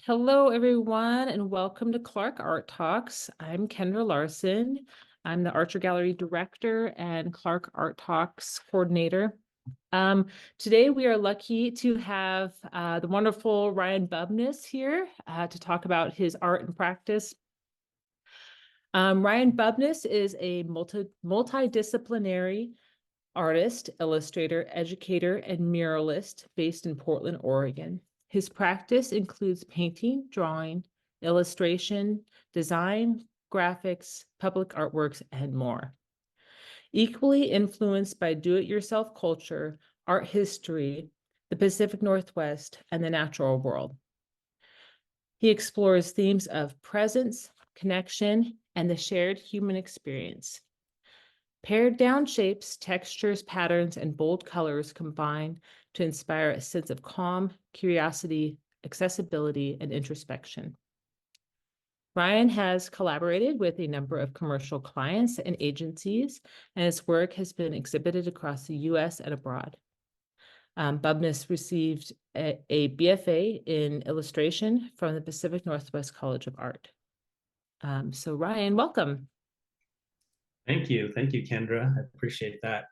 Hello, everyone, and welcome to Clark Art Talks. I'm Kendra Larson. I'm the Archer Gallery Director and Clark Art Talks Coordinator. Today, we are lucky to have the wonderful Ryan Bubnis here to talk about his art and practice. Ryan Bubnis is a multidisciplinary artist, illustrator, educator, and muralist based in Portland, Oregon. His practice includes painting, drawing, illustration, design, graphics, public artworks, and more. Equally influenced by do-it-yourself culture, art history, the Pacific Northwest, and the natural world. He explores themes of presence, connection, and the shared human experience. Pared down shapes, textures, patterns, and bold colors combine to inspire a sense of calm, curiosity, accessibility, and introspection. Ryan has collaborated with a number of commercial clients and agencies, and his work has been exhibited across the US and abroad. Bubnis received a BFA in illustration from the Pacific Northwest College of Art. So Ryan, welcome. Thank you. Thank you, Kendra. I appreciate that.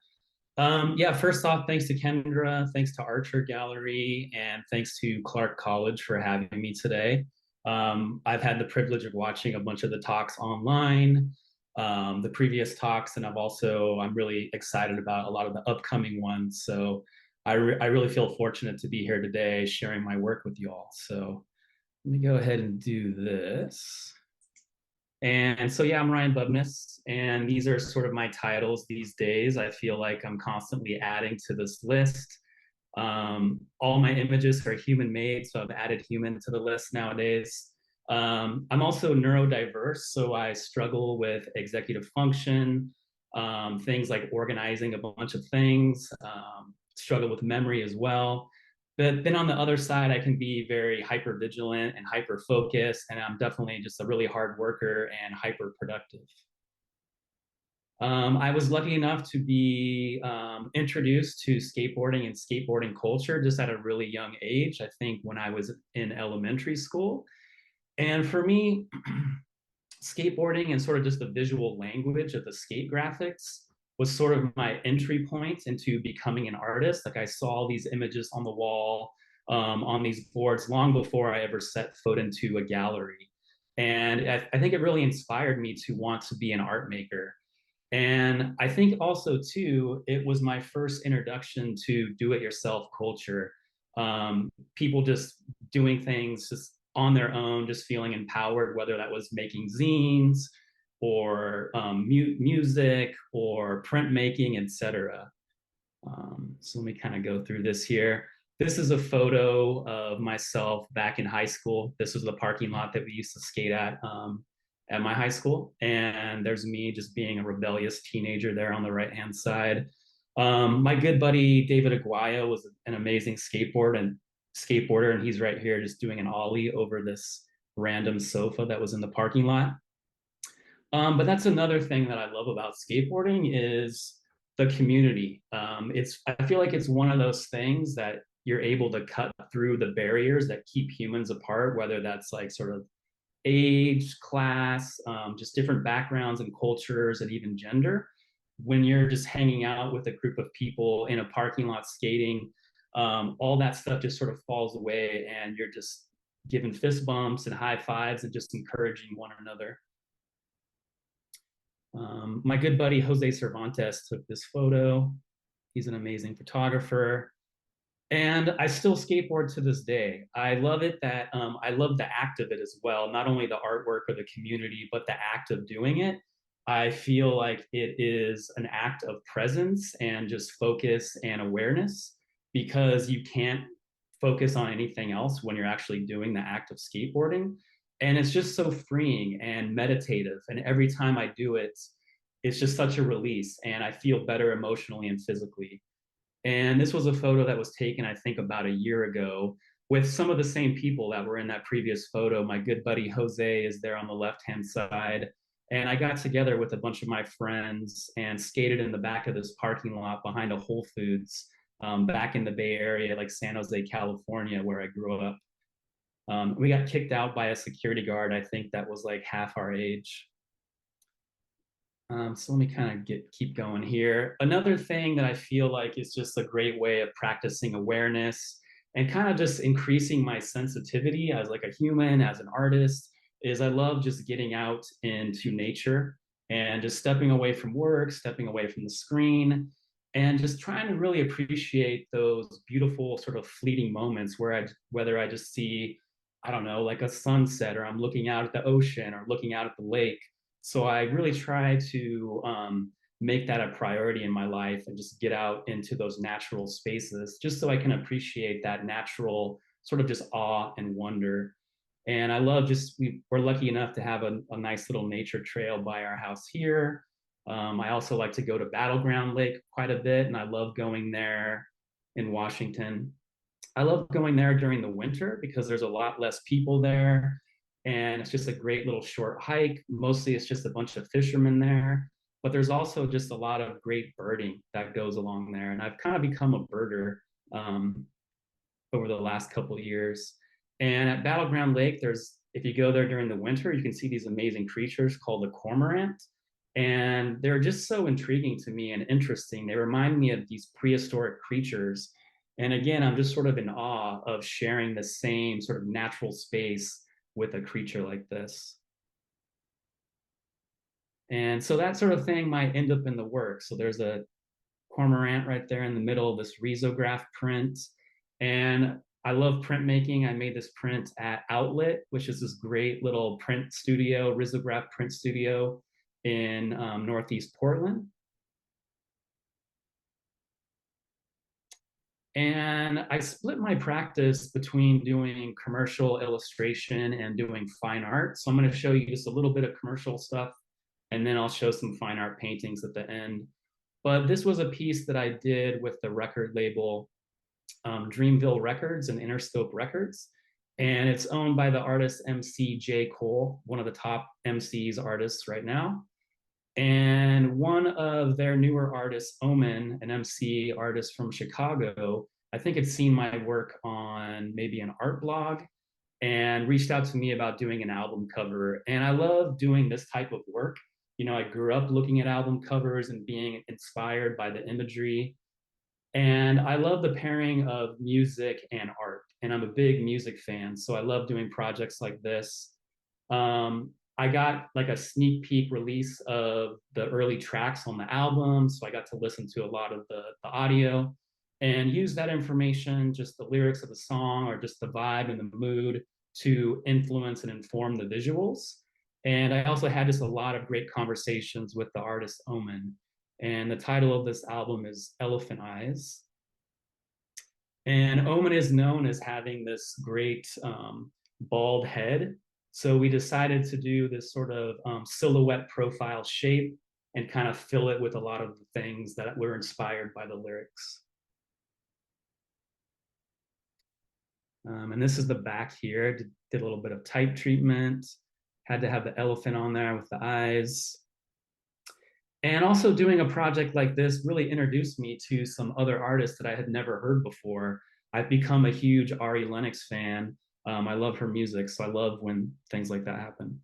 Yeah, first off, thanks to Kendra, thanks to Archer Gallery, and thanks to Clark College for having me today. I've had the privilege of watching a bunch of the talks online, the previous talks, and I'm really excited about a lot of the upcoming ones. So I really feel fortunate to be here today sharing my work with you all. So let me go ahead and do this. And so, yeah, I'm Ryan Bubnis, and these are sort of my titles these days. I feel like I'm constantly adding to this list. All my images are human made, so I've added human to the list nowadays. I'm also neurodiverse, so I struggle with executive function, things like organizing a bunch of things, struggle with memory as well. But then on the other side, I can be very hyper vigilant and hyper focused, and I'm definitely just a really hard worker and hyper productive. I was lucky enough to be introduced to skateboarding and skateboarding culture just at a really young age. I think when I was in elementary school. And for me, skateboarding and sort of just the visual language of the skate graphics was sort of my entry point into becoming an artist. Like I saw these images on the wall, on these boards long before I ever set foot into a gallery. And I think it really inspired me to want to be an art maker. And I think also too, it was my first introduction to do-it-yourself culture. People just doing things just on their own, just feeling empowered, whether that was making zines or music or printmaking, etc. So let me kind of go through this here. This is a photo of myself back in high school. This was the parking lot that we used to skate at my high school. And there's me just being a rebellious teenager there on the right-hand side. My good buddy, David Aguayo, was an amazing skateboarder, and he's right here just doing an ollie over this random sofa that was in the parking lot. But that's another thing that I love about skateboarding is the community. I feel like it's one of those things that you're able to cut through the barriers that keep humans apart, whether that's like sort of age, class, just different backgrounds and cultures, and even gender. When you're just hanging out with a group of people in a parking lot skating, all that stuff just sort of falls away, and you're just giving fist bumps and high fives and just encouraging one another. My good buddy Jose Cervantes took this photo. He's an amazing photographer. And I still skateboard to this day. I love it that I love the act of it as well, not only the artwork or the community, but the act of doing it. I feel like it is an act of presence and just focus and awareness, because you can't focus on anything else when you're actually doing the act of skateboarding. And it's just so freeing and meditative. And every time I do it, it's just such a release, and I feel better emotionally and physically. And this was a photo that was taken, I think, about a year ago with some of the same people that were in that previous photo. My good buddy Jose is there on the left-hand side. And I got together with a bunch of my friends and skated in the back of this parking lot behind a Whole Foods back in the Bay Area, like San Jose, California, where I grew up. We got kicked out by a security guard. I think that was like half our age. So let me kind of keep going here. Another thing that I feel like is just a great way of practicing awareness and kind of just increasing my sensitivity as like a human, as an artist, is I love just getting out into nature and just stepping away from work, stepping away from the screen, and just trying to really appreciate those beautiful sort of fleeting moments where whether I just see, I don't know, like a sunset, or I'm looking out at the ocean or looking out at the lake. So I really try to make that a priority in my life and just get out into those natural spaces just so I can appreciate that natural sort of just awe and wonder. And I love just, we're lucky enough to have a nice little nature trail by our house here. I also like to go to Battleground Lake quite a bit, and I love going there in Washington. I love going there during the winter because there's a lot less people there. And it's just a great little short hike. Mostly it's just a bunch of fishermen there. But there's also just a lot of great birding that goes along there. And I've kind of become a birder um, over the last couple of years. And at Battleground Lake, if you go there during the winter, you can see these amazing creatures called the cormorant. And they're just so intriguing to me and interesting. They remind me of these prehistoric creatures. And again, I'm just sort of in awe of sharing the same sort of natural space with a creature like this. And so that sort of thing might end up in the work. So there's a cormorant right there in the middle of this risograph print. And I love printmaking. I made this print at Outlet, which is this great little print studio, risograph print studio in Northeast Portland. And I split my practice between doing commercial illustration and doing fine art. So I'm going to show you just a little bit of commercial stuff, and then I'll show some fine art paintings at the end. But this was a piece that I did with the record label Dreamville Records and Interscope Records. And it's owned by the artist MC J. Cole, one of the top MCs artists right now. And one of their newer artists, Omen, an MC artist from Chicago, I think had seen my work on maybe an art blog and reached out to me about doing an album cover. And I love doing this type of work. You know, I grew up looking at album covers and being inspired by the imagery. And I love the pairing of music and art. And I'm a big music fan. So I love doing projects like this. I got like a sneak peek release of the early tracks on the album. So I got to listen to a lot of the audio and use that information, just the lyrics of the song or just the vibe and the mood, to influence and inform the visuals. And I also had just a lot of great conversations with the artist Omen. And the title of this album is Elephant Eyes. And Omen is known as having this great bald head. So we decided to do this sort of silhouette profile shape and kind of fill it with a lot of the things that were inspired by the lyrics. And this is the back here. Did a little bit of type treatment. Had to have the elephant on there with the eyes. And also doing a project like this really introduced me to some other artists that I had never heard before. I've become a huge Ari Lennox fan. I love her music, so I love when things like that happen.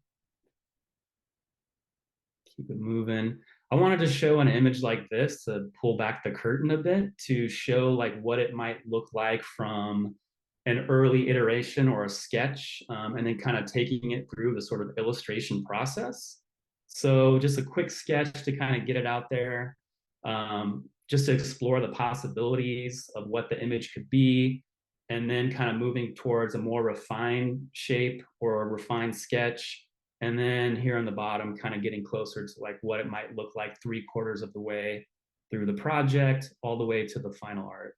Keep it moving. I wanted to show an image like this to pull back the curtain a bit to show like what it might look like from an early iteration or a sketch, and then kind of taking it through the sort of illustration process. So just a quick sketch to kind of get it out there, just to explore the possibilities of what the image could be, and then kind of moving towards a more refined shape or a refined sketch. And then here on the bottom, kind of getting closer to like what it might look like 3/4 of the way through the project, all the way to the final art.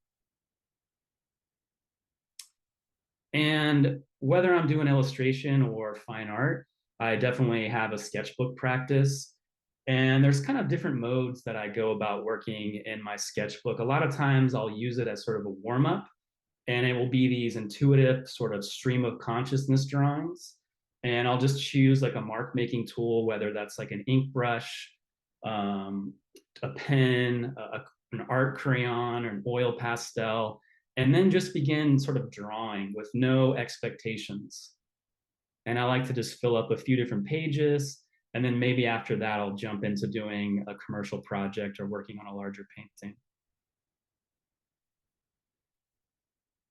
And whether I'm doing illustration or fine art, I definitely have a sketchbook practice. And there's kind of different modes that I go about working in my sketchbook. A lot of times I'll use it as sort of a warm up, and it will be these intuitive sort of stream of consciousness drawings. And I'll just choose like a mark making tool, whether that's like an ink brush, a pen, an art crayon, or an oil pastel. and then just begin sort of drawing with no expectations. And I like to just fill up a few different pages. And then maybe after that, I'll jump into doing a commercial project or working on a larger painting.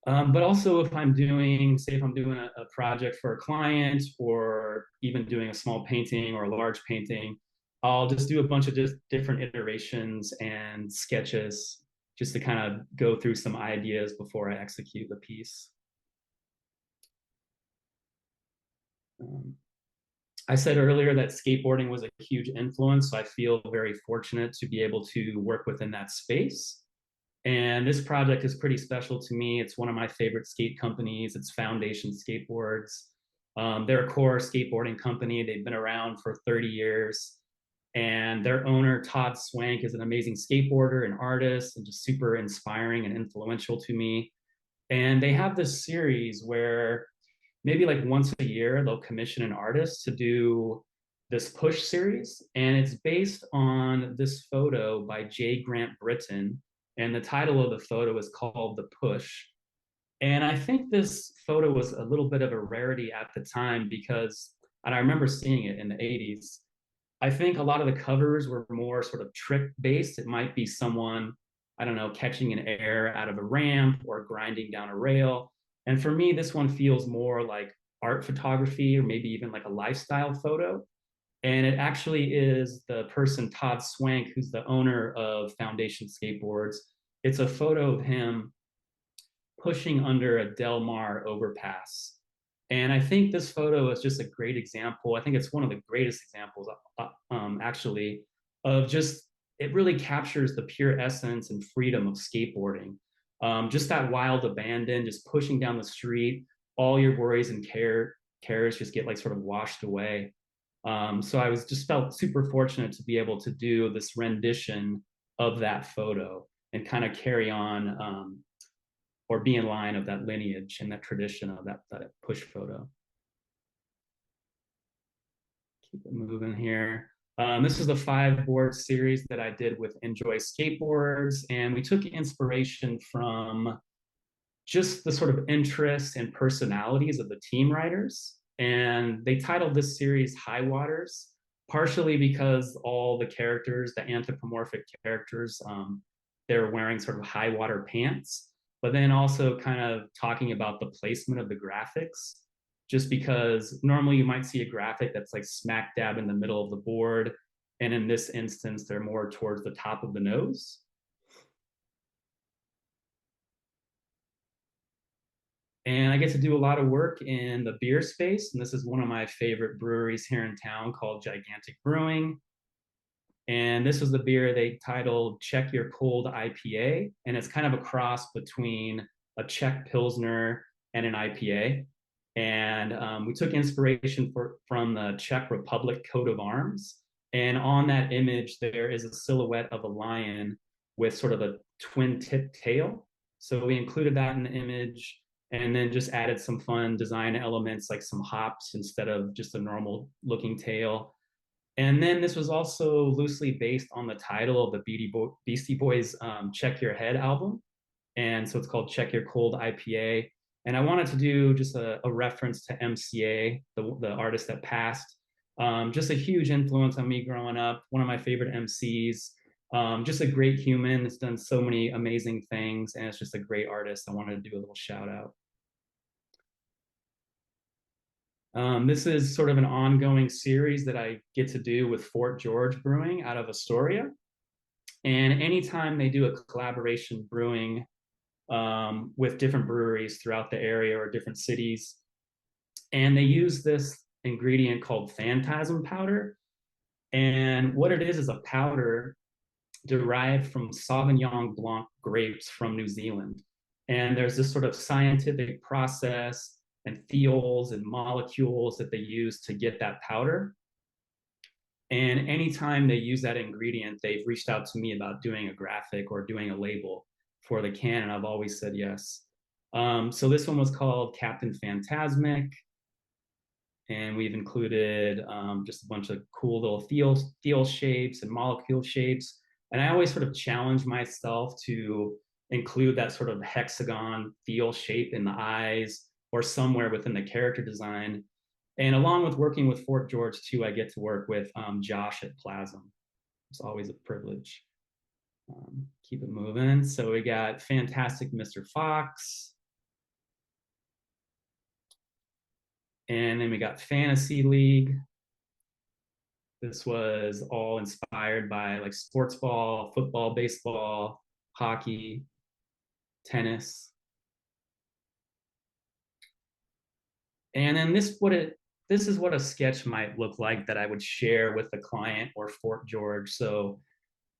But also if I'm doing, say if I'm doing a project for a client or even doing a small painting or a large painting, I'll just do a bunch of just different iterations and sketches just to kind of go through some ideas before I execute the piece. Um, I said earlier that skateboarding was a huge influence, so I feel very fortunate to be able to work within that space. And this project is pretty special to me. It's one of my favorite skate companies. It's Foundation Skateboards. They're a core skateboarding company. They've been around for 30 years. And their owner, Todd Swank, is an amazing skateboarder and artist and just super inspiring and influential to me. And they have this series where maybe like once a year, they'll commission an artist to do this push series. And it's based on this photo by J. Grant Britton. And the title of the photo is called The Push. And I think this photo was a little bit of a rarity at the time because, and I remember seeing it in the 80s. I think a lot of the covers were more sort of trick based. It might be someone, I don't know, catching an air out of a ramp or grinding down a rail. And for me, this one feels more like art photography or maybe even like a lifestyle photo. And it actually is the person, Todd Swank, who's the owner of Foundation Skateboards. It's a photo of him pushing under a Del Mar overpass. And I think this photo is just a great example. I think it's one of the greatest examples, actually, of just it really captures the pure essence and freedom of skateboarding. Just that wild abandon, just pushing down the street, all your worries and cares just get like sort of washed away. So I was just felt super fortunate to be able to do this rendition of that photo and kind of carry on or be in line of that lineage and that tradition of that push photo. Keep it moving here. This is the 5 board series that I did with Enjoy Skateboards, and we took inspiration from just the sort of interests and personalities of the team writers. And they titled this series High Waters, partially because all the characters, the anthropomorphic characters, they're wearing sort of high water pants, but then also kind of talking about the placement of the graphics. Just because normally you might see a graphic that's like smack dab in the middle of the board. And in this instance, they're more towards the top of the nose. And I get to do a lot of work in the beer space. And this is one of my favorite breweries here in town called Gigantic Brewing. And this was the beer they titled Check Your Cold IPA. And it's kind of a cross between a Czech Pilsner and an IPA. And we took inspiration from the Czech Republic coat of arms. And on that image, there is a silhouette of a lion with sort of a twin tip tail. So we included that in the image and then just added some fun design elements like some hops instead of just a normal looking tail. And then this was also loosely based on the title of the Beastie Boys Check Your Head album. And so it's called Check Your Cold IPA. And I wanted to do just a reference to MCA, the artist that passed. Just a huge influence on me growing up, one of my favorite MCs. Just a great human. It's done so many amazing things, and it's just a great artist. I wanted to do a little shout out. This is sort of an ongoing series that I get to do with Fort George Brewing out of Astoria. And anytime they do a collaboration brewing with different breweries throughout the area or different cities, and they use this ingredient called phantasm powder. And what it is a powder derived from Sauvignon Blanc grapes from New Zealand. And there's this sort of scientific process and thiols and molecules that they use to get that powder. And anytime they use that ingredient, they've reached out to me about doing a graphic or doing a label for the can, and I've always said yes. So this one was called Captain Phantasmic, and we've included just a bunch of cool little thiol shapes and molecule shapes. And I always sort of challenge myself to include that sort of hexagon feel shape in the eyes or somewhere within the character design. And along with working with Fort George too, I get to work with Josh at Plasm. It's always a privilege. Keep it moving. So we got Fantastic Mr. Fox. And then we got Fantasy League. This was all inspired by like sports ball, football, baseball, hockey, tennis. And then this is what a sketch might look like that I would share with the client or Fort George. So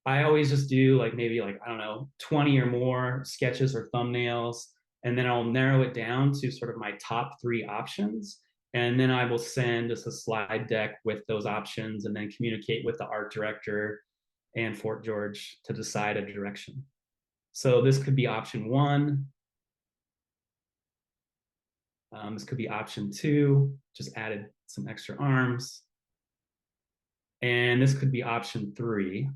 I always just do like maybe like, I don't know, 20 or more sketches or thumbnails. And then I'll narrow it down to sort of my top 3 options. And then I will send just a slide deck with those options and then communicate with the art director and Fort George to decide a direction. So this could be option 1. This could be option 2, just added some extra arms. And this could be option 3.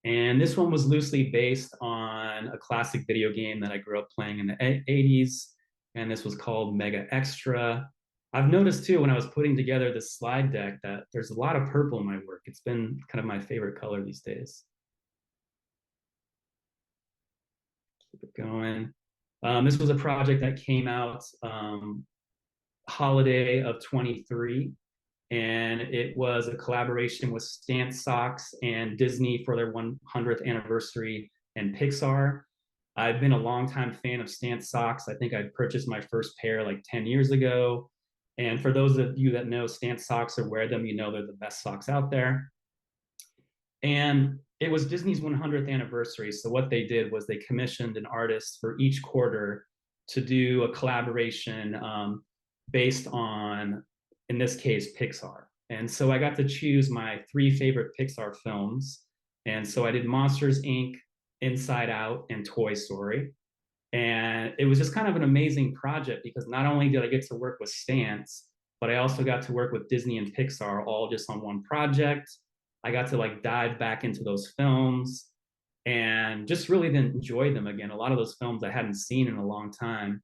And this one was loosely based on a classic video game that I grew up playing in the 80s. And this was called Mega Extra. I've noticed too, when I was putting together this slide deck, that there's a lot of purple in my work. It's been kind of my favorite color these days. Keep it going. This was a project that came out holiday of 23. And it was a collaboration with Stance Socks and Disney for their 100th anniversary and Pixar. I've been a longtime fan of Stance Socks. I think I purchased my first pair like 10 years ago. And for those of you that know Stance Socks or wear them, you know they're the best socks out there. And it was Disney's 100th anniversary. So what they did was they commissioned an artist for each quarter to do a collaboration based on, in this case, Pixar. And so I got to choose my 3 favorite Pixar films. And so I did Monsters, Inc., Inside Out, and Toy Story. And it was just kind of an amazing project because not only did I get to work with Stance, but I also got to work with Disney and Pixar all just on one project. I got to like dive back into those films and just really then enjoy them again. A lot of those films I hadn't seen in a long time.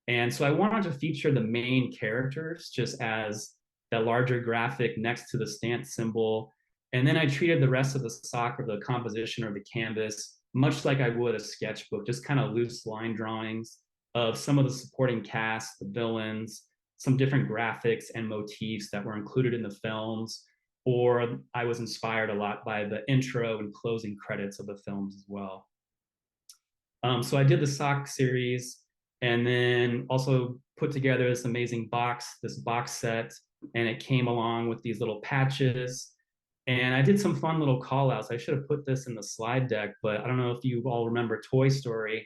And so I wanted to feature the main characters just as the larger graphic next to the Stance symbol. And then I treated the rest of the sock or the composition or the canvas much like I would a sketchbook, just kind of loose line drawings of some of the supporting cast, the villains, some different graphics and motifs that were included in the films. Or I was inspired a lot by the intro and closing credits of the films as well. So I did the sock series and then also put together this amazing box, this box set, and it came along with these little patches. And I did some fun little call outs. I should have put this in the slide deck, but I don't know if you all remember Toy Story.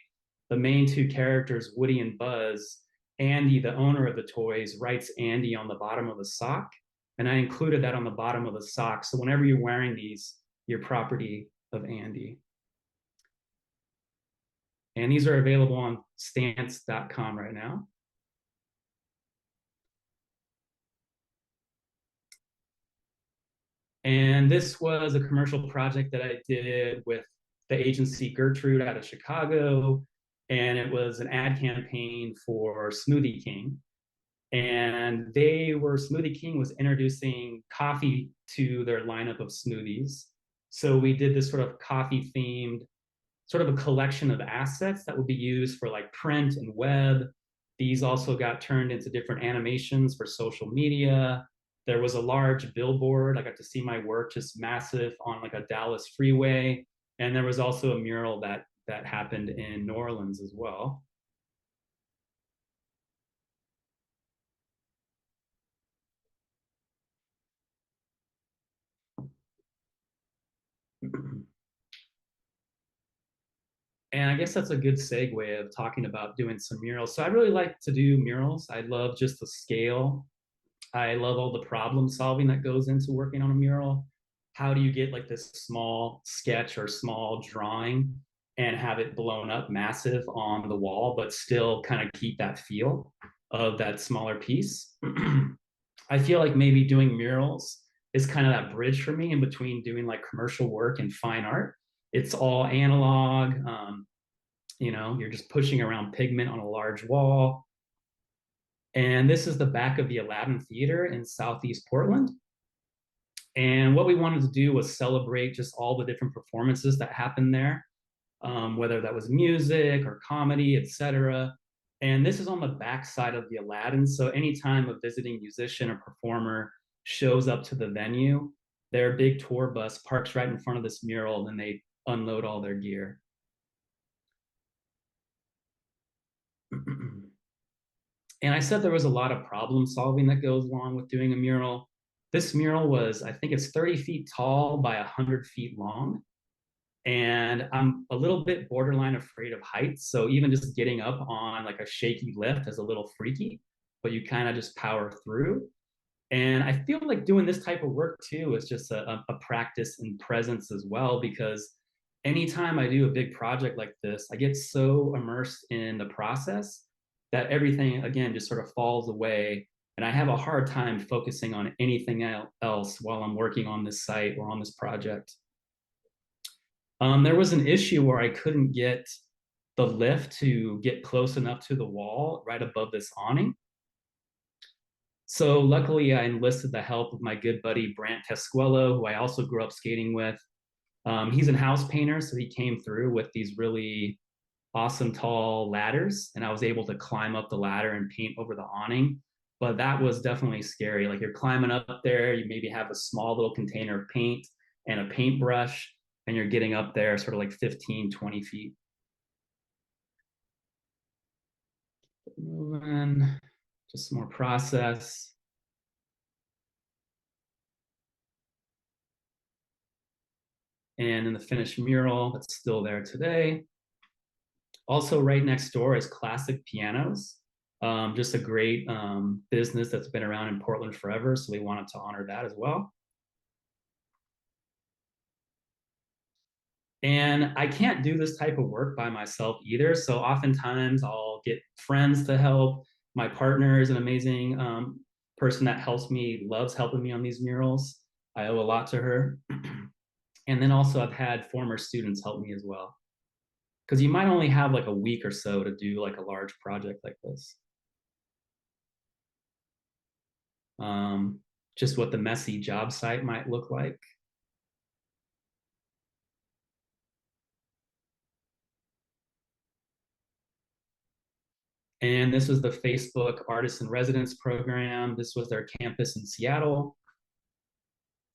The main 2 characters, Woody and Buzz, Andy, the owner of the toys, writes Andy on the bottom of the sock. And I included that on the bottom of the sock. So whenever you're wearing these, you're property of Andy. And these are available on stance.com right now. And this was a commercial project that I did with the agency Gertrude out of Chicago. And it was an ad campaign for Smoothie King. And Smoothie King was introducing coffee to their lineup of smoothies. So we did this sort of coffee themed, sort of a collection of assets that would be used for like print and web. These also got turned into different animations for social media. There was a large billboard. I got to see my work just massive on like a Dallas freeway. And there was also a mural that happened in New Orleans as well. And I guess that's a good segue of talking about doing some murals. So I really like to do murals. I love just the scale. I love all the problem solving that goes into working on a mural. How do you get like this small sketch or small drawing and have it blown up massive on the wall, but still kind of keep that feel of that smaller piece? I feel like maybe doing murals is kind of that bridge for me in between doing like commercial work and fine art. It's all analog. You're just pushing around pigment on a large wall. And this is the back of the Aladdin Theater in Southeast Portland. And what we wanted to do was celebrate just all the different performances that happened there, whether that was music or comedy, etc. And this is on the back side of the Aladdin. So anytime a visiting musician or performer shows up to the venue, their big tour bus parks right in front of this mural and they unload all their gear. And I said there was a lot of problem solving that goes along with doing a mural. This mural was, I think it's 30 feet tall by 100 feet long. And I'm a little bit borderline afraid of heights. So even just getting up on like a shaky lift is a little freaky, but you kind of just power through. And I feel like doing this type of work too is just a practice in presence as well, because anytime I do a big project like this, I get so immersed in the process that everything, again, just sort of falls away. And I have a hard time focusing on anything else while I'm working on this site or on this project. There was an issue where I couldn't get the lift to get close enough to the wall right above this awning. So luckily, I enlisted the help of my good buddy Brant Tesquello, who I also grew up skating with. He's a house painter, so he came through with these really awesome tall ladders, and I was able to climb up the ladder and paint over the awning. But that was definitely scary. Like you're climbing up there, you maybe have a small little container of paint and a paintbrush, and you're getting up there sort of like 15, 20 feet. Moving, just some more process. And in the finished mural that's still there today. Also, right next door is Classic Pianos, just a great business that's been around in Portland forever. So we wanted to honor that as well. And I can't do this type of work by myself either. So oftentimes I'll get friends to help. My partner is an amazing person that helps me, loves helping me on these murals. I owe a lot to her. And then also I've had former students help me as well. Because you might only have like a week or so to do like a large project like this. Um, just what the messy job site might look like. And this was the Facebook Artist in Residence program. This was their campus in Seattle.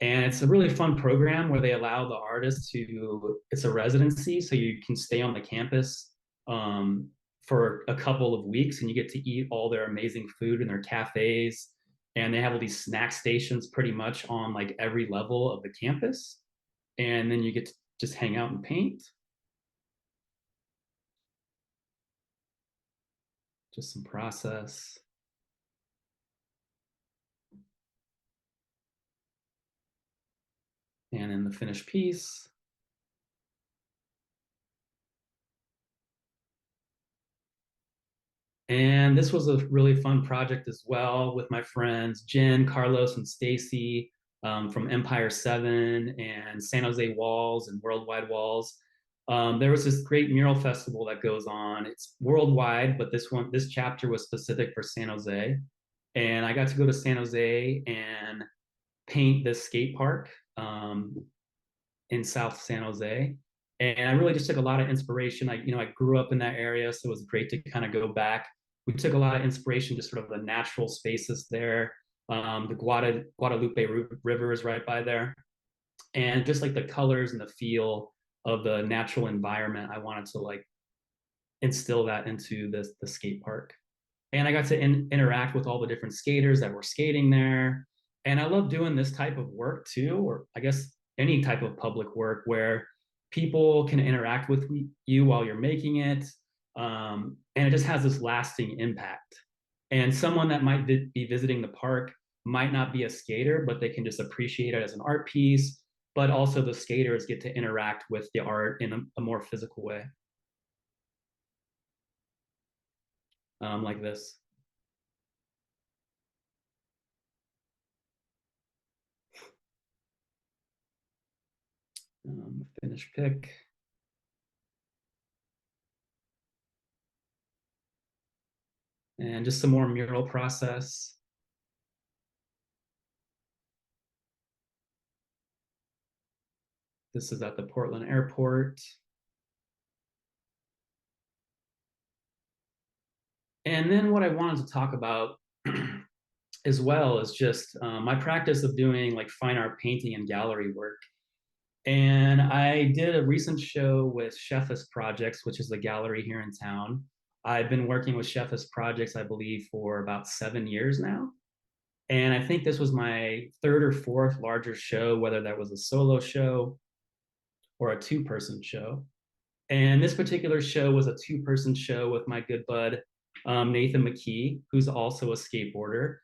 And it's a really fun program where they allow the artists to, it's a residency, so you can stay on the campus for a couple of weeks and you get to eat all their amazing food in their cafes. And they have all these snack stations pretty much on like every level of the campus. And then you get to just hang out and paint. Just some process. And in the finished piece. And this was a really fun project as well with my friends Jen, Carlos, and Stacy from Empire 7 and San Jose Walls and Worldwide Walls. There was this great mural festival that goes on. It's worldwide, but this chapter was specific for San Jose. And I got to go to San Jose and paint this skate park in South San Jose. And I really just took a lot of inspiration. I grew up in that area, so it was great to kind of go back. We took a lot of inspiration, just sort of the natural spaces there. The Guadalupe River is right by there, and just like the colors and the feel of the natural environment, I wanted to like instill that into the skate park. And I got to interact with all the different skaters that were skating there. And I love doing this type of work too, or I guess any type of public work where people can interact with you while you're making it. And it just has this lasting impact. And someone that might be visiting the park might not be a skater, but they can just appreciate it as an art piece. But also, the skaters get to interact with the art in a more physical way, like this. Finish pick. and just some more mural process. This is at the Portland airport. And then what I wanted to talk about as well is just my practice of doing like fine art painting and gallery work. And I did a recent show with Chefus Projects, which is a gallery here in town. I've been working with Chefus Projects, I believe, for about 7 years now. And I think this was my third or fourth largest show, whether that was a solo show or a two-person show. And this particular show was a two-person show with my good bud, Nathan McKee, who's also a skateboarder.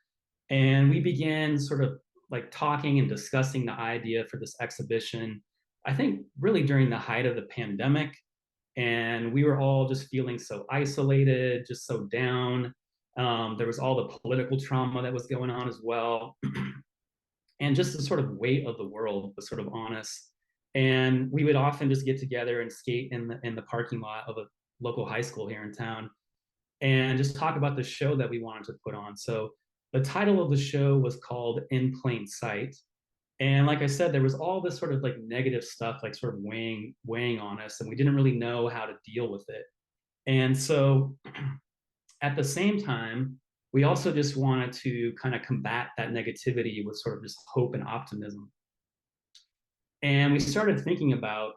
And we began sort of like talking and discussing the idea for this exhibition, I think really during the height of the pandemic. And we were all just feeling so isolated, just so down. There was all the political trauma that was going on as well. And just the sort of weight of the world was sort of on us. And we would often just get together and skate in the parking lot of a local high school here in town and just talk about the show that we wanted to put on. So the title of the show was called In Plain Sight. And like I said, there was all this sort of like negative stuff, like sort of weighing on us, and we didn't really know how to deal with it. And so at the same time, we also just wanted to kind of combat that negativity with sort of just hope and optimism. And we started thinking about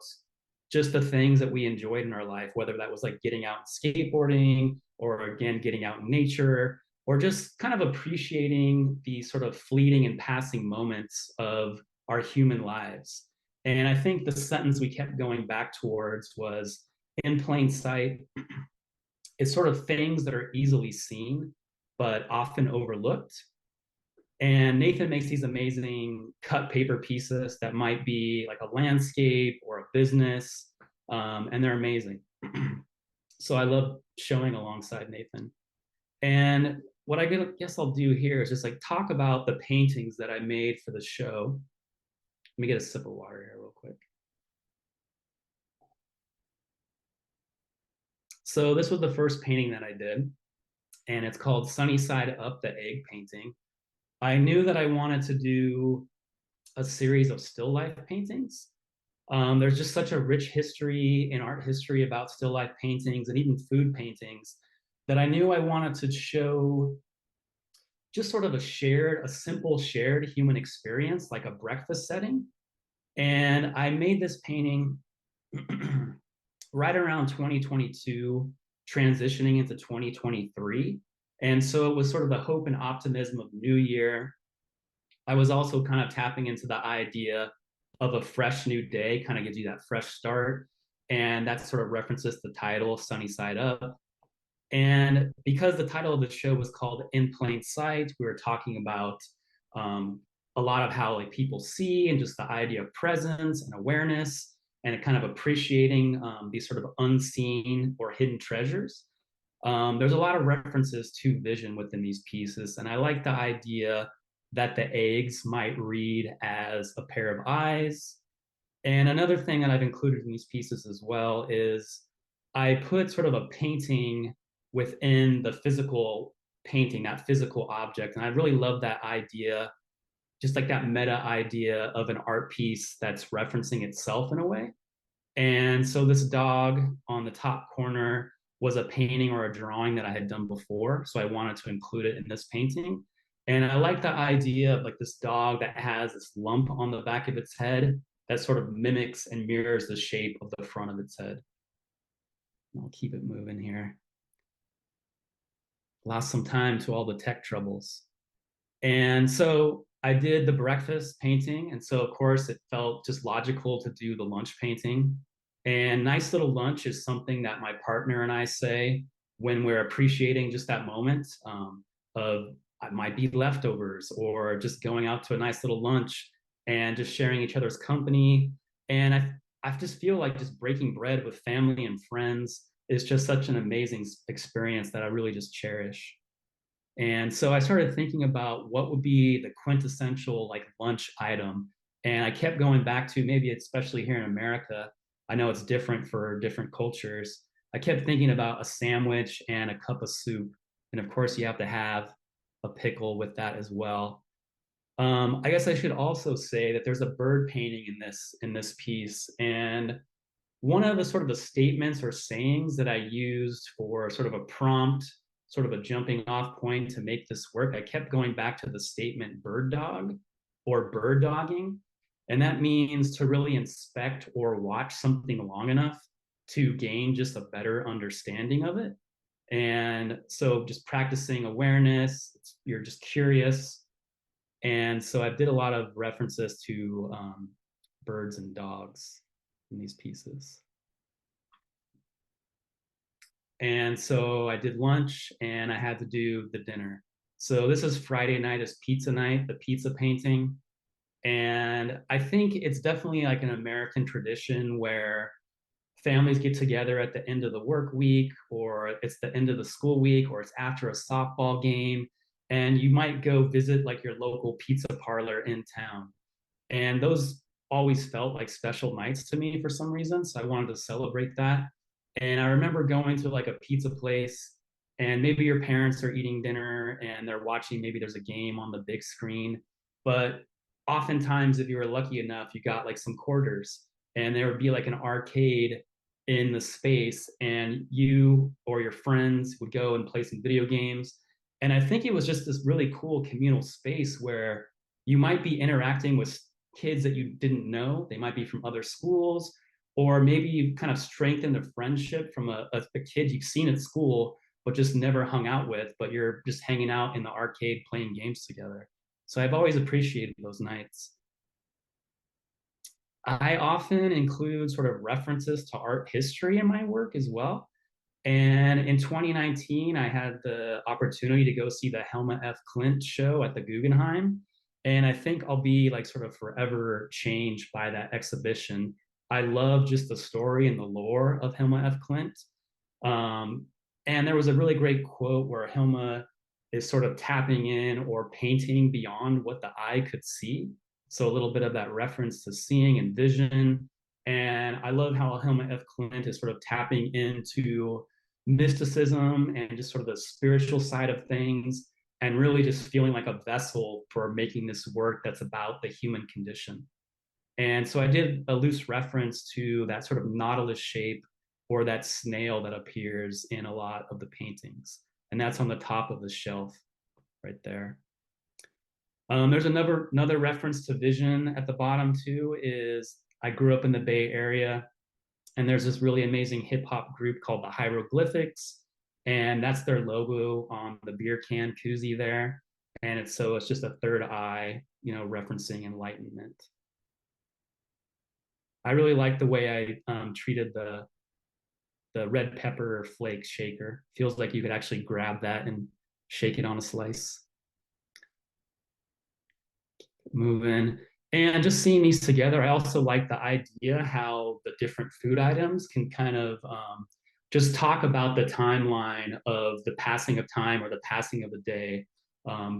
just the things that we enjoyed in our life, whether that was like getting out and skateboarding, or again, getting out in nature, or just kind of appreciating the sort of fleeting and passing moments of our human lives. And I think the sentence we kept going back towards was in plain sight. It's sort of things that are easily seen, but often overlooked. And Nathan makes these amazing cut paper pieces that might be like a landscape or a business, and they're amazing. So I love showing alongside Nathan. And what I guess I'll do here is just like talk about the paintings that I made for the show. Let me get a sip of water here real quick. So this was the first painting that I did, and it's called Sunny Side Up, the Egg Painting. I knew that I wanted to do a series of still life paintings. There's just such a rich history in art history about still life paintings and even food paintings that I knew I wanted to show just sort of a simple shared human experience, like a breakfast setting. And I made this painting right around 2022, transitioning into 2023. And so it was sort of the hope and optimism of New Year. I was also kind of tapping into the idea of a fresh new day, kind of gives you that fresh start. And that sort of references the title, Sunny Side Up. And because the title of the show was called In Plain Sight, we were talking about a lot of how like people see and just the idea of presence and awareness and kind of appreciating these sort of unseen or hidden treasures. There's a lot of references to vision within these pieces. And I like the idea that the eggs might read as a pair of eyes. And another thing that I've included in these pieces as well is I put sort of a painting within the physical painting, that physical object. And I really love that idea, just like that meta idea of an art piece that's referencing itself in a way. And so this dog on the top corner was a painting or a drawing that I had done before. So I wanted to include it in this painting. And I like the idea of like this dog that has this lump on the back of its head that sort of mimics and mirrors the shape of the front of its head. I'll keep it moving here. Lost some time to all the tech troubles. And so I did the breakfast painting. And so, of course, it felt just logical to do the lunch painting. And nice little lunch is something that my partner and I say when we're appreciating just that moment of it might be leftovers or just going out to a nice little lunch and just sharing each other's company. And I just feel like just breaking bread with family and friends is just such an amazing experience that I really just cherish. And so I started thinking about what would be the quintessential like lunch item. And I kept going back to maybe, especially here in America, I know it's different for different cultures. I kept thinking about a sandwich and a cup of soup. And of course, you have to have a pickle with that as well. I guess I should also say that there's a bird painting in this piece, and one of the sort of the statements or sayings that I used for sort of a prompt, sort of a jumping off point to make this work, I kept going back to the statement bird dog or bird dogging. And that means to really inspect or watch something long enough to gain just a better understanding of it. And so just practicing awareness, you're just curious. And so I did a lot of references to birds and dogs in these pieces. And so I did lunch and I had to do the dinner. So this is Friday night is pizza night, the pizza painting. And I think it's definitely like an American tradition where families get together at the end of the work week, or it's the end of the school week, or it's after a softball game. And you might go visit like your local pizza parlor in town. And those always felt like special nights to me for some reason. So I wanted to celebrate that. And I remember going to like a pizza place, and maybe your parents are eating dinner and they're watching, maybe there's a game on the big screen. But oftentimes, if you were lucky enough, you got like some quarters, and there would be like an arcade in the space, and you or your friends would go and play some video games. And I think it was just this really cool communal space where you might be interacting with kids that you didn't know. They might be from other schools, or maybe you kind of strengthened a friendship from a kid you've seen at school, but just never hung out with, but you're just hanging out in the arcade playing games together. So I've always appreciated those nights. I often include sort of references to art history in my work as well. And in 2019, I had the opportunity to go see the Helma F. Clint show at the Guggenheim. And I think I'll be like sort of forever changed by that exhibition. I love just the story and the lore of Helma F. Clint. Um, and there was a really great quote where Hilma is sort of tapping in or painting beyond what the eye could see. So a little bit of that reference to seeing and vision. And I love how Hilma F. Clint is sort of tapping into mysticism and just sort of the spiritual side of things, and really just feeling like a vessel for making this work that's about the human condition. And so I did a loose reference to that sort of nautilus shape or that snail that appears in a lot of the paintings. And that's on the top of the shelf right there. There's another reference to vision at the bottom too. Is I grew up in the Bay Area, and there's this really amazing hip hop group called the Hieroglyphics, and that's their logo on the beer can koozie there. And it's just a third eye, referencing enlightenment. I really like the way I treated the red pepper flake shaker. Feels like you could actually grab that and shake it on a slice. Moving. And just seeing these together, I also like the idea how the different food items can kind of just talk about the timeline of the passing of time or the passing of the day.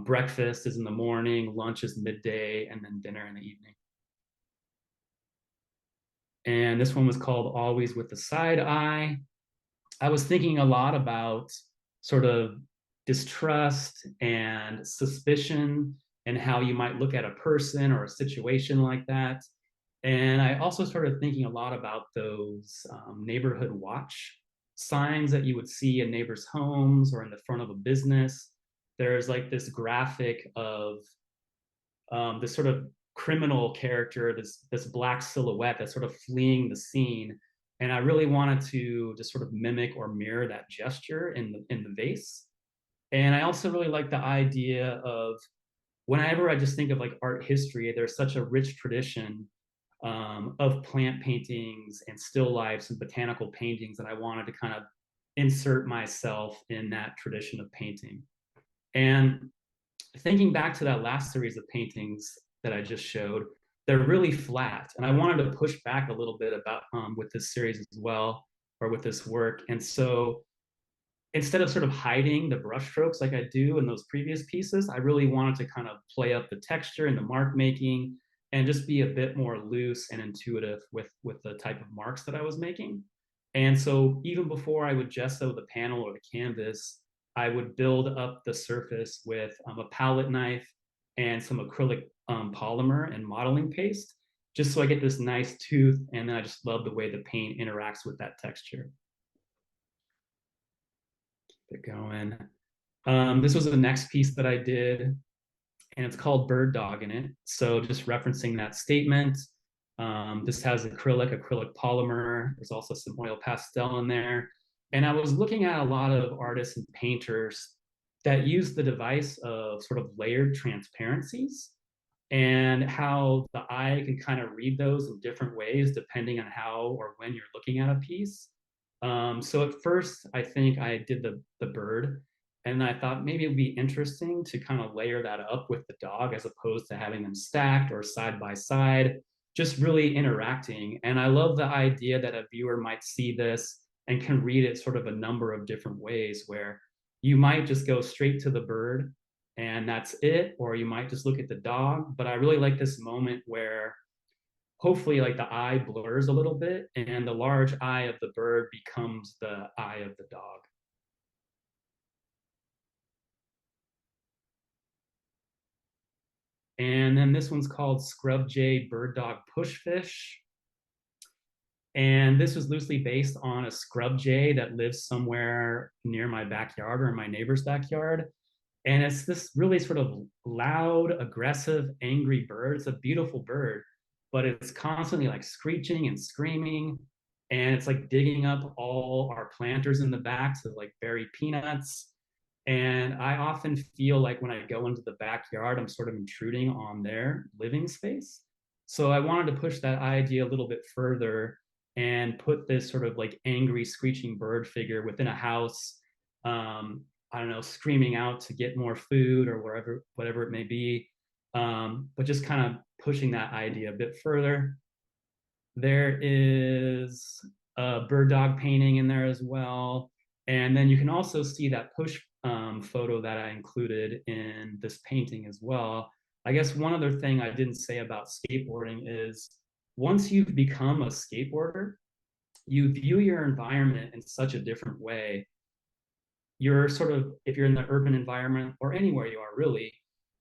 Breakfast is in the morning, lunch is midday, and then dinner in the evening. And this one was called Always with the Side Eye. I was thinking a lot about sort of distrust and suspicion and how you might look at a person or a situation like that. And I also started thinking a lot about those neighborhood watch signs that you would see in neighbors' homes or in the front of a business. There's like this graphic of this sort of criminal character, this black silhouette that's sort of fleeing the scene. And I really wanted to just sort of mimic or mirror that gesture in the vase. And I also really like the idea of whenever I just think of like art history, there's such a rich tradition of plant paintings and still lifes and botanical paintings, and I wanted to kind of insert myself in that tradition of painting. And thinking back to that last series of paintings that I just showed, they're really flat. And I wanted to push back a little bit about with this series as well, or with this work. And so instead of sort of hiding the brushstrokes like I do in those previous pieces, I really wanted to kind of play up the texture and the mark making and just be a bit more loose and intuitive with the type of marks that I was making. And so even before I would gesso the panel or the canvas, I would build up the surface with a palette knife and some acrylic polymer and modeling paste, just so I get this nice tooth. And then I just love the way the paint interacts with that texture. Keep it going. This was the next piece that I did, and it's called Bird Dog in it. So just referencing that statement. This has acrylic polymer. There's also some oil pastel in there. And I was looking at a lot of artists and painters that use the device of sort of layered transparencies and how the eye can kind of read those in different ways depending on how or when you're looking at a piece. So at first, I think I did the bird, and I thought maybe it would be interesting to kind of layer that up with the dog as opposed to having them stacked or side by side, just really interacting. And I love the idea that a viewer might see this and can read it sort of a number of different ways, where you might just go straight to the bird and that's it, or you might just look at the dog. But I really like this moment where hopefully like the eye blurs a little bit and the large eye of the bird becomes the eye of the dog. And then this one's called Scrub Jay Bird Dog Pushfish. And this was loosely based on a scrub jay that lives somewhere near my backyard or in my neighbor's backyard. And it's this really sort of loud, aggressive, angry bird. It's a beautiful bird, but it's constantly like screeching and screaming. And it's like digging up all our planters in the back to like bury peanuts. And I often feel like when I go into the backyard, I'm sort of intruding on their living space. So I wanted to push that idea a little bit further and put this sort of like angry, screeching bird figure within a house. I don't know, screaming out to get more food or whatever it may be. But just kind of pushing that idea a bit further. There is a bird dog painting in there as well. And then you can also see that push photo that I included in this painting as well. I guess one other thing I didn't say about skateboarding is once you've become a skateboarder, you view your environment in such a different way. You're sort of, if you're in the urban environment or anywhere you are really,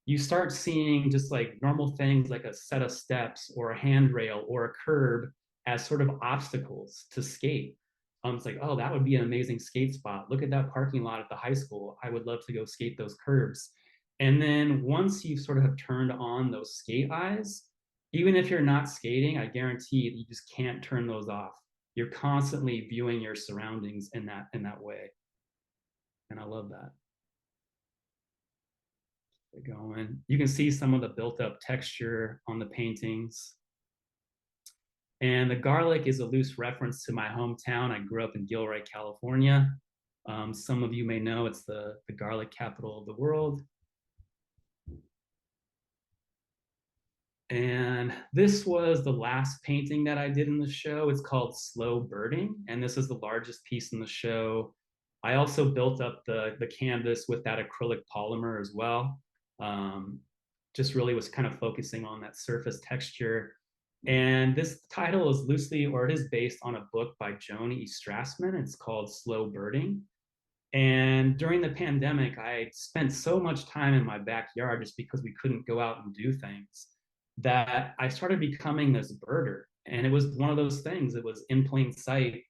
you start seeing just like normal things like a set of steps or a handrail or a curb as sort of obstacles to skate. It's like, oh, that would be an amazing skate spot. Look at that parking lot at the high school. I would love to go skate those curbs. And then once you sort of have turned on those skate eyes, even if you're not skating, I guarantee you just can't turn those off. You're constantly viewing your surroundings in that way. And I love that. Going. You can see some of the built up texture on the paintings. And the garlic is a loose reference to my hometown. I grew up in Gilroy, California. Some of you may know it's the garlic capital of the world. And this was the last painting that I did in the show. It's called Slow Birding, and this is the largest piece in the show. I also built up the canvas with that acrylic polymer as well. Just really was kind of focusing on that surface texture. And this title is loosely, or it is based on a book by Joan E. Strassman. It's called Slow Birding. And during the pandemic, I spent so much time in my backyard just because we couldn't go out and do things that I started becoming this birder. And it was one of those things, it was in plain sight,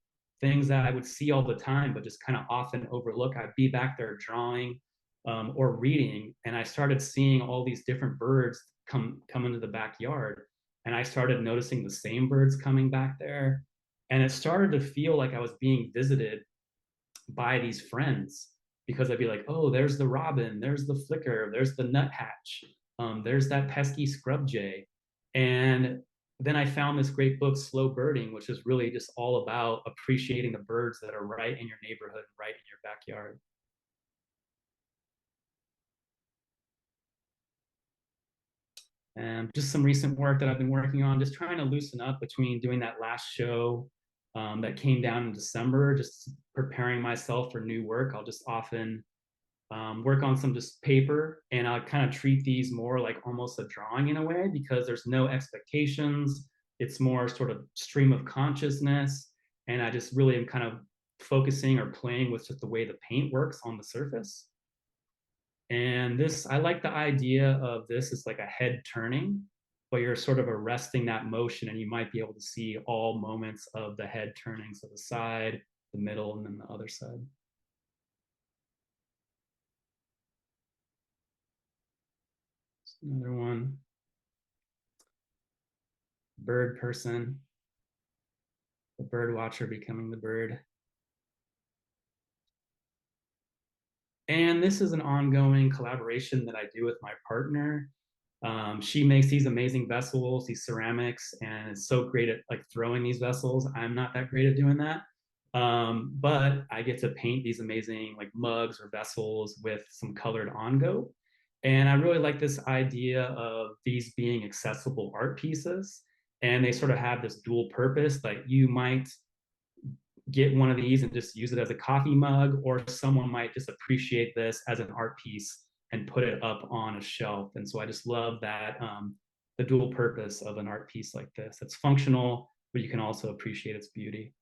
things that I would see all the time, but just kind of often overlook. I'd be back there drawing or reading, and I started seeing all these different birds come into the backyard. And I started noticing the same birds coming back there. And it started to feel like I was being visited by these friends, because I'd be like, oh, there's the robin, there's the flicker, there's the nuthatch, there's that pesky scrub jay. And then I found this great book, Slow Birding, which is really just all about appreciating the birds that are right in your neighborhood, right in your backyard. And just some recent work that I've been working on, just trying to loosen up between doing that last show that came down in December, just preparing myself for new work. I'll just often work on some just paper, and I'll kind of treat these more like almost a drawing in a way, because there's no expectations. It's more sort of stream of consciousness. And I just really am kind of focusing or playing with just the way the paint works on the surface. And this, I like the idea of this is like a head turning, but you're sort of arresting that motion and you might be able to see all moments of the head turning. So the side, the middle, and then the other side. Another one, bird person, the bird watcher becoming the bird. And this is an ongoing collaboration that I do with my partner. She makes these amazing vessels, these ceramics, and is so great at like throwing these vessels. I'm not that great at doing that. But I get to paint these amazing like mugs or vessels with some colored ongo. And I really like this idea of these being accessible art pieces. And they sort of have this dual purpose. Like you might get one of these and just use it as a coffee mug, or someone might just appreciate this as an art piece and put it up on a shelf. And so I just love that the dual purpose of an art piece like this. It's functional, but you can also appreciate its beauty.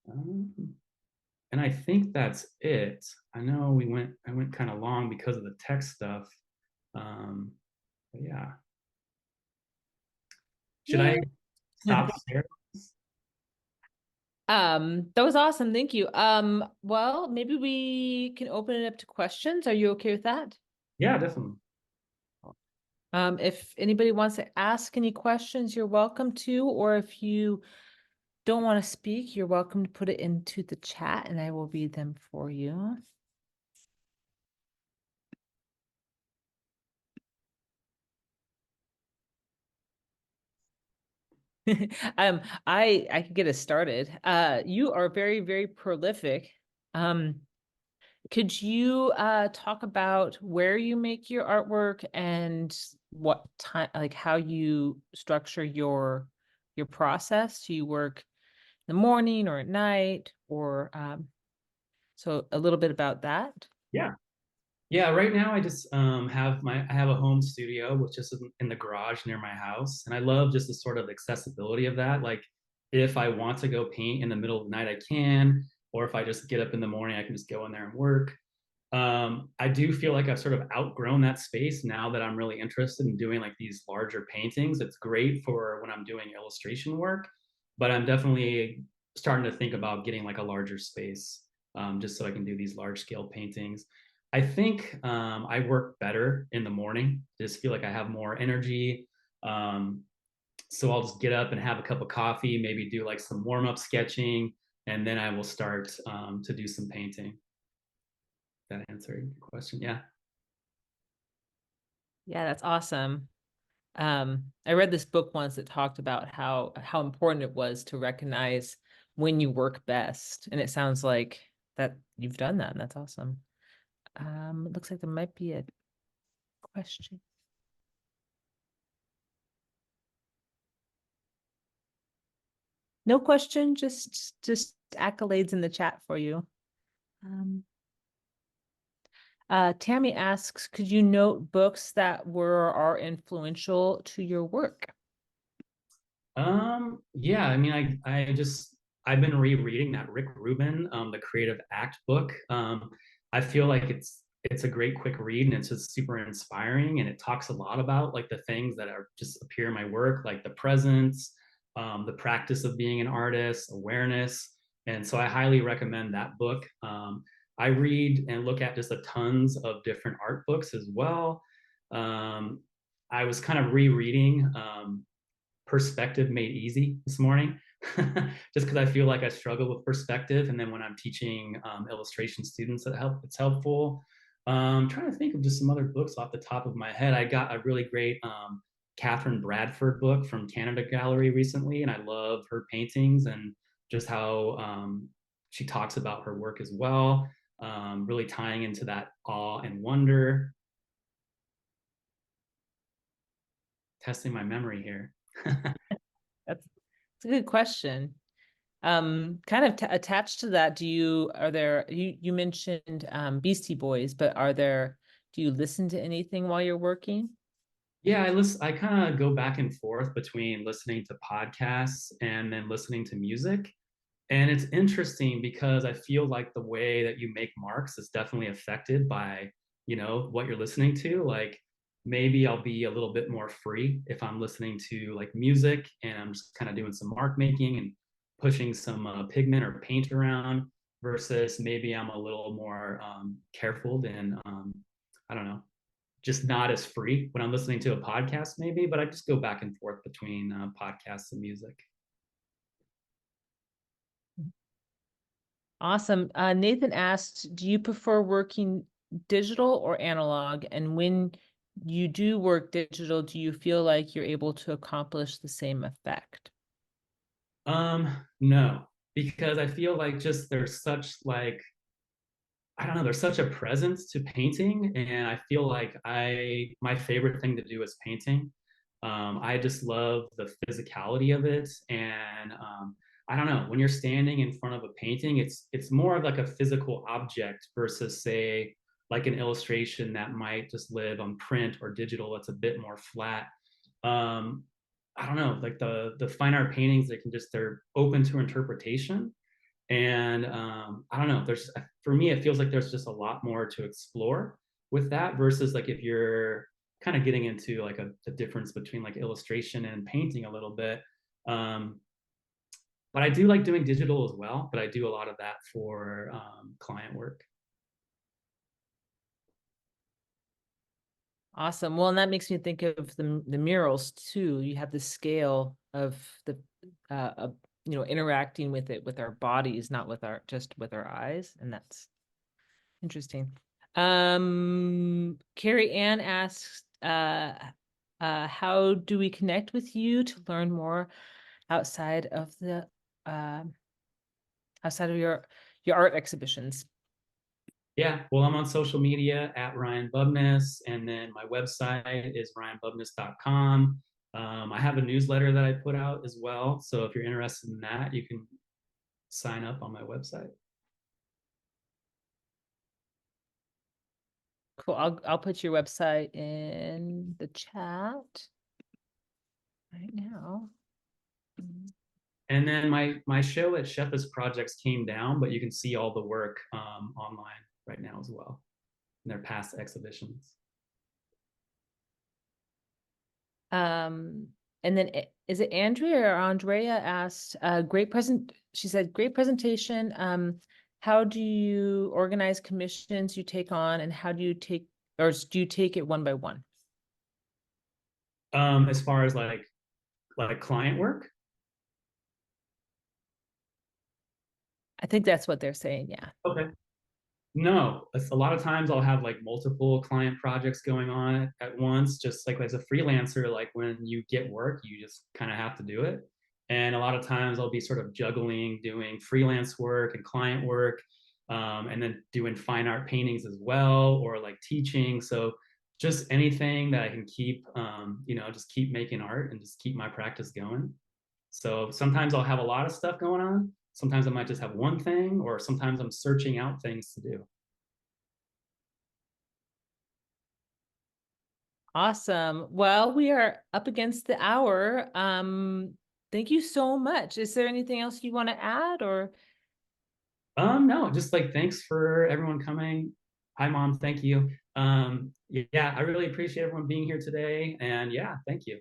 Um, and I think that's it. I know I went kind of long because of the tech stuff. But yeah. Should Yeah. I stop there? That was awesome. Thank you. Well, maybe we can open it up to questions. Are you okay with that? Yeah, definitely. If anybody wants to ask any questions, you're welcome to, or if you don't want to speak, you're welcome to put it into the chat and I will read them for you. I could get us started. You are very, very prolific. Um, could you talk about where you make your artwork and what time, like how you structure your process? Do you work in the morning or at night, or so a little bit about that? Yeah. Yeah, right now I just I have a home studio which is in the garage near my house, and I love just the sort of accessibility of that. Like if I want to go paint in the middle of the night, I can, or if I just get up in the morning, I can just go in there and work. I do feel like I've sort of outgrown that space now that I'm really interested in doing like these larger paintings. It's great for when I'm doing illustration work, but I'm definitely starting to think about getting like a larger space, just so I can do these large scale paintings. I think I work better in the morning. Just feel like I have more energy. Um, so I'll just get up and have a cup of coffee, maybe do like some warm up sketching, and then I will start to do some painting. That answered your question. Yeah. Yeah, that's awesome. I read this book once that talked about how important it was to recognize when you work best, and it sounds like that you've done that, and that's awesome. It looks like there might be a question. No question, just accolades in the chat for you. Um, Tammy asks, could you note books that were or are influential to your work? Yeah, I mean, I've been rereading that Rick Rubin, the Creative Act book. I feel like it's a great quick read and it's just super inspiring, and it talks a lot about like the things that are just appear in my work, like the presence, the practice of being an artist, awareness. And so I highly recommend that book. I read and look at just a tons of different art books as well. Um, I was kind of rereading Perspective Made Easy this morning, just because I feel like I struggle with perspective. And then when I'm teaching illustration students, it's helpful. I'm trying to think of just some other books off the top of my head. I got a really great Catherine Bradford book from Canada Gallery recently, and I love her paintings and just how she talks about her work as well, really tying into that awe and wonder. Testing my memory here. That's a good question. Kind of attached to that, you mentioned Beastie Boys, but do you listen to anything while you're working? Yeah, I kind of go back and forth between listening to podcasts and then listening to music. And it's interesting because I feel like the way that you make marks is definitely affected by, what you're listening to. Like maybe I'll be a little bit more free if I'm listening to like music and I'm just kind of doing some mark making and pushing some pigment or paint around versus maybe I'm a little more careful and I don't know, just not as free when I'm listening to a podcast maybe, but I just go back and forth between podcasts and music. Awesome. Nathan asked, do you prefer working digital or analog? And when you do work digital, do you feel like you're able to accomplish the same effect? No, because I feel like just there's such like I don't know, there's such a presence to painting, and I feel like my favorite thing to do is painting. I just love the physicality of it, and I don't know, when you're standing in front of a painting, it's more of like a physical object versus say like an illustration that might just live on print or digital that's a bit more flat. Um, I don't know, like the fine art paintings, they're open to interpretation, and I don't know, there's for me it feels like there's just a lot more to explore with that versus like if you're kind of getting into like a difference between like illustration and painting a little bit. um, but I do like doing digital as well, but I do a lot of that for client work. Awesome. Well, and that makes me think of the murals too. You have the scale of the interacting with it with our bodies, not with our just with our eyes, and that's interesting. Carrie Ann asks, how do we connect with you to learn more outside of the uh, outside of your art exhibitions? Yeah, well, I'm on social media at Ryan Bubnis, and then my website is ryanbubnis.com. I have a newsletter that I put out as well, so if you're interested in that, you can sign up on my website. Cool. I'll put your website in the chat right now. And then my show at Shepard's Projects came down, but you can see all the work online right now as well in their past exhibitions. Um, and then is it Andrea or Andrea asked, she said, great presentation. How do you organize commissions you take on, and how do you take, or do you take it one by one? As far as like client work. I think that's what they're saying. Yeah. Okay. No, it's a lot of times I'll have like multiple client projects going on at once. Just like as a freelancer, like when you get work, you just kind of have to do it. And a lot of times I'll be sort of juggling doing freelance work and client work, and then doing fine art paintings as well, or like teaching. So just anything that I can keep, just keep making art and just keep my practice going. So sometimes I'll have a lot of stuff going on. Sometimes I might just have one thing, or sometimes I'm searching out things to do. Awesome. Well, we are up against the hour. Thank you so much. Is there anything else you want to add, or? No, just like thanks for everyone coming. Hi, Mom. Thank you. Yeah, I really appreciate everyone being here today. And yeah, thank you.